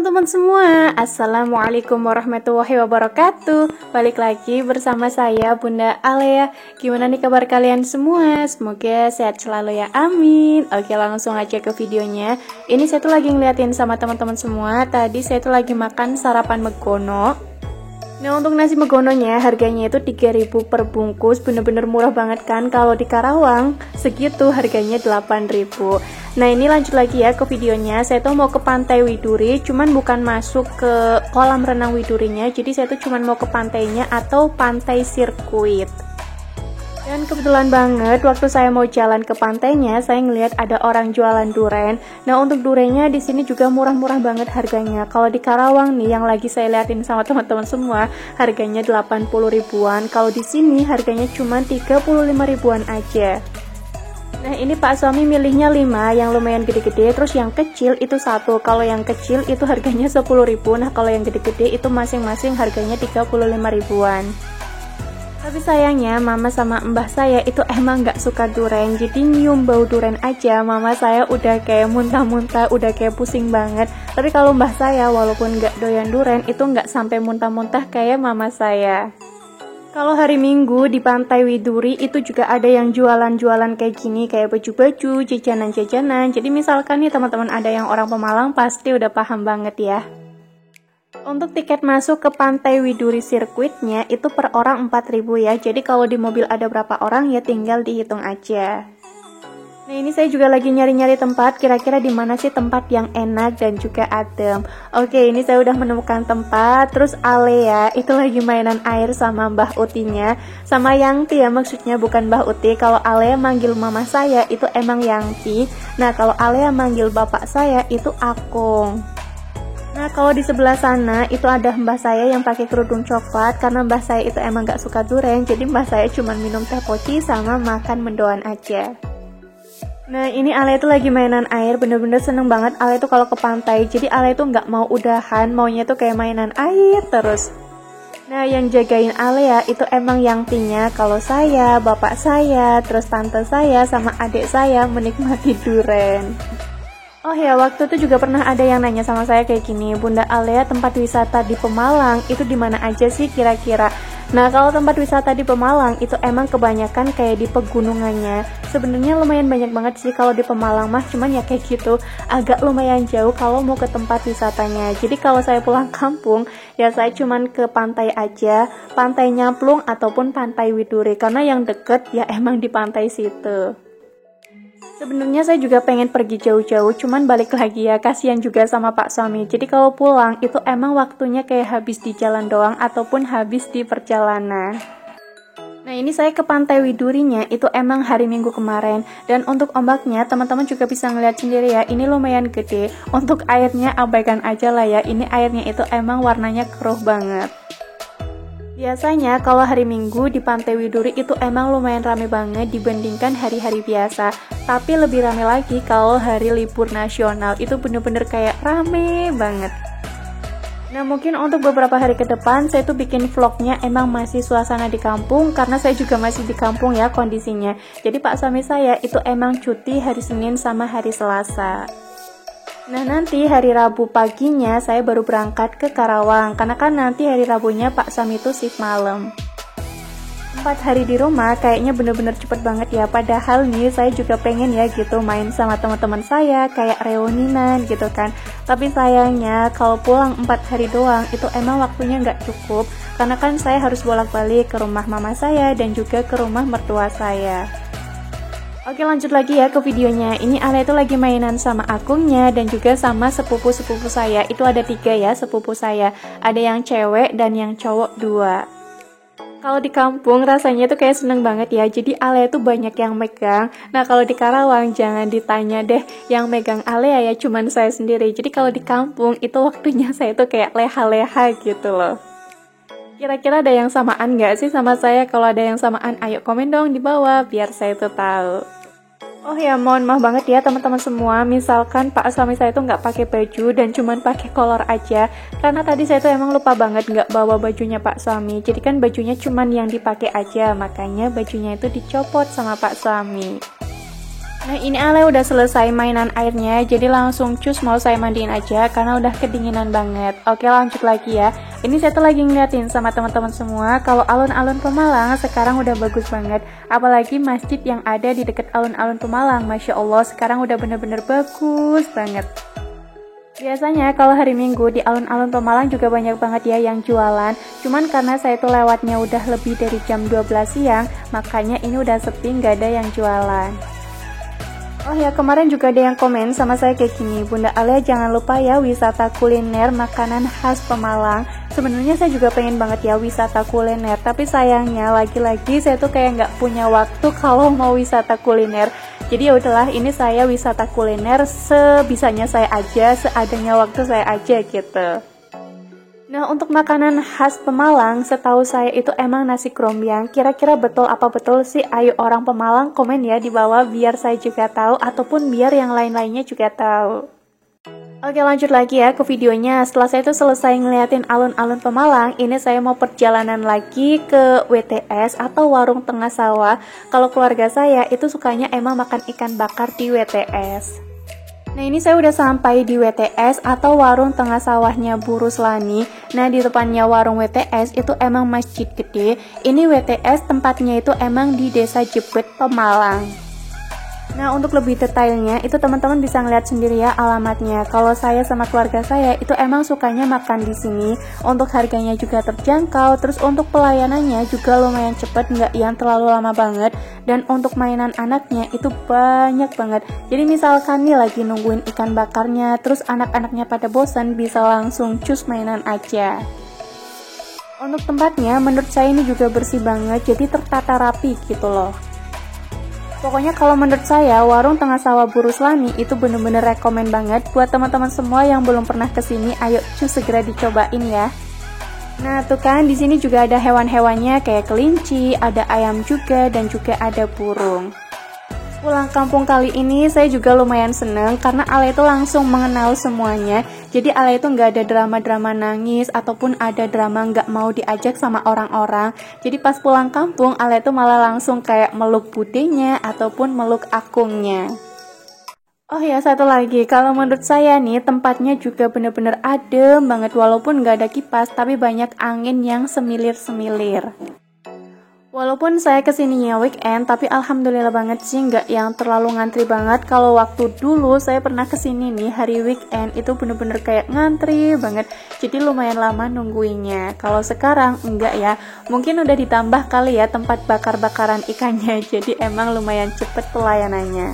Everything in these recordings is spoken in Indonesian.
teman-teman semua, Assalamualaikum warahmatullahi wabarakatuh. Balik lagi bersama saya Bunda Alea. Gimana nih kabar kalian semua? Semoga sehat selalu ya, amin. Oke, langsung aja ke videonya. Ini saya tuh lagi ngeliatin sama teman-teman semua. Tadi saya tuh lagi makan sarapan megono. Nah, untuk nasi megononya harganya itu 3.000 per bungkus, bener-bener murah banget kan. Kalau di Karawang segitu harganya 8.000. Nah, ini lanjut lagi ya ke videonya. Saya tuh mau ke Pantai Widuri, cuman bukan masuk ke kolam renang Widurinya. Jadi saya tuh cuman mau ke pantainya atau pantai sirkuit. Dan kebetulan banget waktu saya mau jalan ke pantainya, saya ngelihat ada orang jualan duren. Nah, untuk durennya di sini juga murah-murah banget harganya. Kalau di Karawang nih yang lagi saya liatin sama teman-teman semua, harganya 80 ribuan. Kalau di sini harganya cuma 35 ribuan aja. Nah, ini Pak suami milihnya 5 yang lumayan gede-gede, terus yang kecil itu 1. Kalau yang kecil itu harganya 10 ribu. Nah, kalau yang gede-gede itu masing-masing harganya 35 ribuan. Tapi sayangnya mama sama mbah saya itu emang gak suka duren. Jadi nyium bau duren aja mama saya udah kayak muntah-muntah, udah kayak pusing banget. Tapi kalau mbah saya walaupun gak doyan duren itu gak sampai muntah-muntah kayak mama saya. Kalau hari Minggu di Pantai Widuri itu juga ada yang jualan-jualan kayak gini, kayak baju-baju, jajanan-jajanan. Jadi misalkan nih teman-teman ada yang orang Pemalang pasti udah paham banget ya. Untuk tiket masuk ke Pantai Widuri sirkuitnya itu per orang 4.000 ya. Jadi kalau di mobil ada berapa orang ya tinggal dihitung aja. Nah, ini saya juga lagi nyari-nyari tempat, kira-kira di mana sih tempat yang enak dan juga adem. Oke, ini saya udah menemukan tempat. Terus Alea itu lagi mainan air sama Mbah Utinya, sama Yangti ya, maksudnya bukan Mbah Uti. Kalau Alea manggil mama saya itu emang Yangti. Nah, kalau Alea manggil bapak saya itu Akung. Nah, kalau di sebelah sana itu ada mbah saya yang pakai kerudung coklat, karena mbah saya itu emang gak suka duren, jadi mbah saya cuma minum teh poci sama makan mendoan aja. Nah, ini Ale itu lagi mainan air, bener-bener seneng banget Ale itu kalau ke pantai. Jadi Ale itu gak mau udahan, maunya tuh kayak mainan air terus. Nah, yang jagain Ale ya itu emang Yangtinya. Kalau saya, bapak saya, terus tante saya sama adik saya menikmati duren. Oh ya, waktu itu juga pernah ada yang nanya sama saya kayak gini, Bunda Alea, tempat wisata di Pemalang itu di mana aja sih kira-kira? Nah, kalau tempat wisata di Pemalang itu emang kebanyakan kayak di pegunungannya. Sebenarnya lumayan banyak banget sih kalau di Pemalang mah, cuman ya kayak gitu, agak lumayan jauh kalau mau ke tempat wisatanya. Jadi kalau saya pulang kampung, ya saya cuman ke pantai aja, Pantai Nyamplung ataupun Pantai Widuri, karena yang deket ya emang di pantai situ. Sebenarnya saya juga pengen pergi jauh-jauh, cuman balik lagi ya, kasihan juga sama Pak suami. Jadi kalau pulang itu emang waktunya kayak habis di jalan doang ataupun habis di perjalanan. Nah, ini saya ke Pantai Widurinya itu emang hari Minggu kemarin. Dan untuk ombaknya teman-teman juga bisa ngeliat sendiri ya, ini lumayan gede. Untuk airnya abaikan aja lah ya, ini airnya itu emang warnanya keruh banget. Biasanya kalau hari Minggu di Pantai Widuri itu emang lumayan rame banget dibandingkan hari-hari biasa. Tapi lebih rame lagi kalau hari libur nasional, itu bener-bener kayak rame banget. Nah, mungkin untuk beberapa hari ke depan saya tuh bikin vlognya emang masih suasana di kampung, karena saya juga masih di kampung ya kondisinya. Jadi Pak suami saya itu emang cuti hari Senin sama hari Selasa. Nah, nanti hari Rabu paginya saya baru berangkat ke Karawang, karena kan nanti hari Rabunya Pak suami itu shift malam. 4 hari di rumah kayaknya bener-bener cepet banget ya, padahal nih saya juga pengen ya gitu main sama teman-teman saya kayak reuninan gitu kan. Tapi sayangnya kalau pulang 4 hari doang itu emang waktunya nggak cukup, karena kan saya harus bolak-balik ke rumah mama saya dan juga ke rumah mertua saya. Oke, lanjut lagi ya ke videonya. Ini Ale itu lagi mainan sama akungnya dan juga sama sepupu-sepupu saya. Itu ada 3 ya sepupu saya. Ada yang cewek dan yang cowok 2. Kalau di kampung rasanya tuh kayak seneng banget ya. Jadi Ale itu banyak yang megang. Nah, kalau di Karawang jangan ditanya deh, yang megang Ale ya cuman saya sendiri. Jadi kalau di kampung itu waktunya saya tuh kayak leha-leha gitu loh. Kira-kira ada yang samaan gak sih sama saya? Kalau ada yang samaan, ayo komen dong di bawah biar saya tuh tahu. Oh ya, mohon maaf banget ya teman-teman semua, misalkan Pak suami saya tuh nggak pakai baju dan cuman pakai kolor aja, karena tadi saya tuh emang lupa banget nggak bawa bajunya Pak suami. Jadi kan bajunya cuman yang dipakai aja, makanya bajunya itu dicopot sama Pak suami. Nah ini Ale udah selesai mainan airnya, jadi langsung cus mau saya mandiin aja karena udah kedinginan banget. Oke lanjut lagi ya. Ini saya tuh lagi ngeliatin sama teman-teman semua kalau alun-alun Pemalang sekarang udah bagus banget. Apalagi masjid yang ada di deket alun-alun Pemalang, Masya Allah sekarang udah bener-bener bagus banget. Biasanya kalau hari Minggu di alun-alun Pemalang juga banyak banget ya yang jualan. Cuman karena saya tuh lewatnya udah lebih dari jam 12 siang, makanya ini udah sepi nggak ada yang jualan. Oh ya, kemarin juga ada yang komen sama saya kayak gini, Bunda Alia jangan lupa ya wisata kuliner makanan khas Pemalang. Sebenarnya saya juga pengen banget ya wisata kuliner, tapi sayangnya lagi-lagi saya tuh kayak nggak punya waktu kalau mau wisata kuliner. Jadi ya udahlah, ini saya wisata kuliner sebisanya saya aja, seadanya waktu saya aja gitu. Nah untuk makanan khas Pemalang, setahu saya itu emang nasi krombyang. Kira-kira betul apa betul sih? Ayo orang Pemalang komen ya di bawah biar saya juga tahu, ataupun biar yang lain-lainnya juga tahu. Oke lanjut lagi ya ke videonya. Setelah saya tuh selesai ngeliatin alun-alun Pemalang, ini saya mau perjalanan lagi ke WTS atau warung tengah sawah. Kalau keluarga saya itu sukanya emang makan ikan bakar di WTS. Nah ini saya udah sampai di WTS atau warung tengah sawahnya Bu Ruslani. Nah di depannya warung WTS itu emang masjid gede. Ini WTS tempatnya itu emang di Desa Jebet, Pemalang. Nah untuk lebih detailnya itu teman-teman bisa ngeliat sendiri ya alamatnya. Kalau saya sama keluarga saya itu emang sukanya makan di sini. Untuk harganya juga terjangkau, terus untuk pelayanannya juga lumayan cepet, nggak yang terlalu lama banget. Dan untuk mainan anaknya itu banyak banget. Jadi misalkan nih lagi nungguin ikan bakarnya, terus anak-anaknya pada bosan, bisa langsung cus mainan aja. Untuk tempatnya menurut saya ini juga bersih banget, jadi tertata rapi gitu loh. Pokoknya kalau menurut saya warung tengah sawah Bu Ruslani itu bener-bener rekomen banget buat teman-teman semua yang belum pernah kesini. Ayo cus segera dicobain ya. Nah tuh kan di sini juga ada hewan-hewannya kayak kelinci, ada ayam juga dan juga ada burung. Pulang kampung kali ini saya juga lumayan seneng karena Ale itu langsung mengenal semuanya. Jadi Ale itu nggak ada drama-drama nangis ataupun ada drama nggak mau diajak sama orang-orang. Jadi pas pulang kampung Ale itu malah langsung kayak meluk budenya ataupun meluk akungnya. Oh ya satu lagi, kalau menurut saya nih tempatnya juga bener-bener adem banget walaupun nggak ada kipas tapi banyak angin yang semilir-semilir. Walaupun saya kesininya weekend, tapi alhamdulillah banget sih nggak yang terlalu ngantri banget. Kalau waktu dulu saya pernah kesini nih hari weekend, itu bener-bener kayak ngantri banget. Jadi lumayan lama nungguinnya. Kalau sekarang enggak ya, mungkin udah ditambah kali ya tempat bakar-bakaran ikannya. Jadi emang lumayan cepet pelayanannya.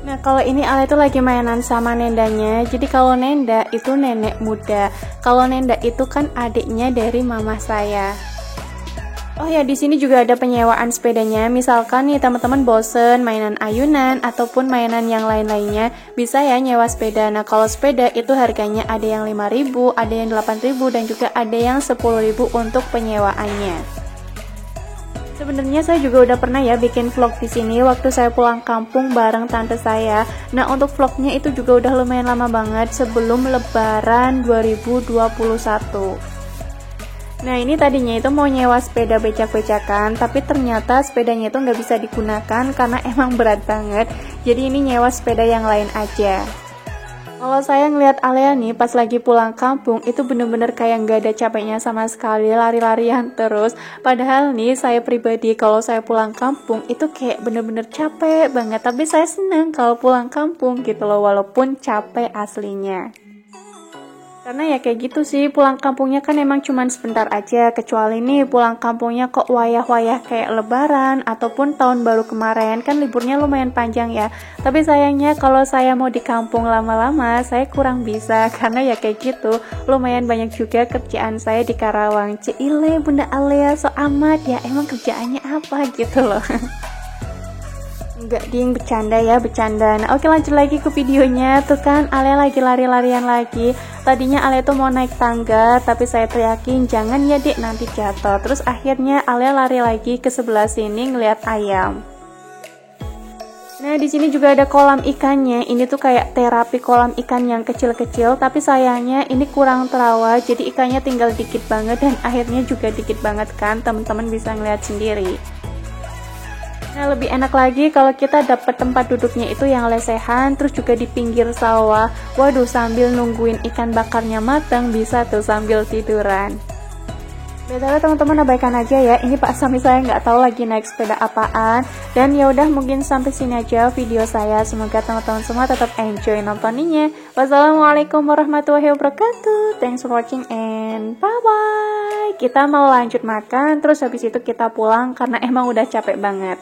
Nah kalau ini Ale itu lagi mainan sama nendanya. Jadi kalau nenda itu nenek muda, kalau nenda itu kan adiknya dari mama saya. Oh ya, di sini juga ada penyewaan sepedanya. Misalkan nih teman-teman bosen mainan ayunan ataupun mainan yang lain-lainnya, bisa ya nyewa sepeda. Nah, kalau sepeda itu harganya ada yang 5.000, ada yang 8.000 dan juga ada yang 10.000 untuk penyewaannya. Sebenarnya saya juga udah pernah ya bikin vlog di sini waktu saya pulang kampung bareng tante saya. Nah, untuk vlognya itu juga udah lumayan lama banget sebelum Lebaran 2021. Nah ini tadinya itu mau nyewa sepeda becak-becakan, tapi ternyata sepedanya itu nggak bisa digunakan karena emang berat banget. Jadi ini nyewa sepeda yang lain aja. Kalau saya ngeliat Alea nih pas lagi pulang kampung itu bener-bener kayak nggak ada capeknya sama sekali, lari-larian terus. Padahal nih saya pribadi kalau saya pulang kampung itu kayak bener-bener capek banget. Tapi saya seneng kalau pulang kampung gitu loh, walaupun capek aslinya. Karena ya kayak gitu sih, pulang kampungnya kan emang cuman sebentar aja, kecuali nih pulang kampungnya kok wayah-wayah kayak lebaran ataupun tahun baru kemarin, kan liburnya lumayan panjang ya. Tapi sayangnya kalau saya mau di kampung lama-lama, saya kurang bisa, karena ya kayak gitu, lumayan banyak juga kerjaan saya di Karawang. Cile, Bunda Alea, so amat ya, emang kerjaannya apa gitu loh. Enggak ding, bercanda ya, bercanda. Nah oke lanjut lagi ke videonya. Tuh kan Ale lagi lari-larian lagi. Tadinya Ale tuh mau naik tangga, tapi saya teriakin jangan ya Dek, nanti jatuh. Terus akhirnya Ale lari lagi ke sebelah sini ngeliat ayam. Nah di sini juga ada kolam ikannya. Ini tuh kayak terapi kolam ikan yang kecil-kecil, tapi sayangnya ini kurang terawat, jadi ikannya tinggal dikit banget dan akhirnya juga dikit banget kan. Teman-teman bisa ngeliat sendiri. Nah, lebih enak lagi kalau kita dapat tempat duduknya itu yang lesehan, terus juga di pinggir sawah. Waduh, sambil nungguin ikan bakarnya matang, bisa tuh sambil tiduran. BTW teman-teman, abaikan aja ya, ini Pak Sami saya nggak tahu lagi naik sepeda apaan. Dan ya udah, mungkin sampai sini aja video saya. Semoga teman-teman semua tetap enjoy nontoninnya. Wassalamualaikum warahmatullahi wabarakatuh. Thanks for watching and bye-bye. Kita mau lanjut makan, terus habis itu kita pulang karena emang udah capek banget.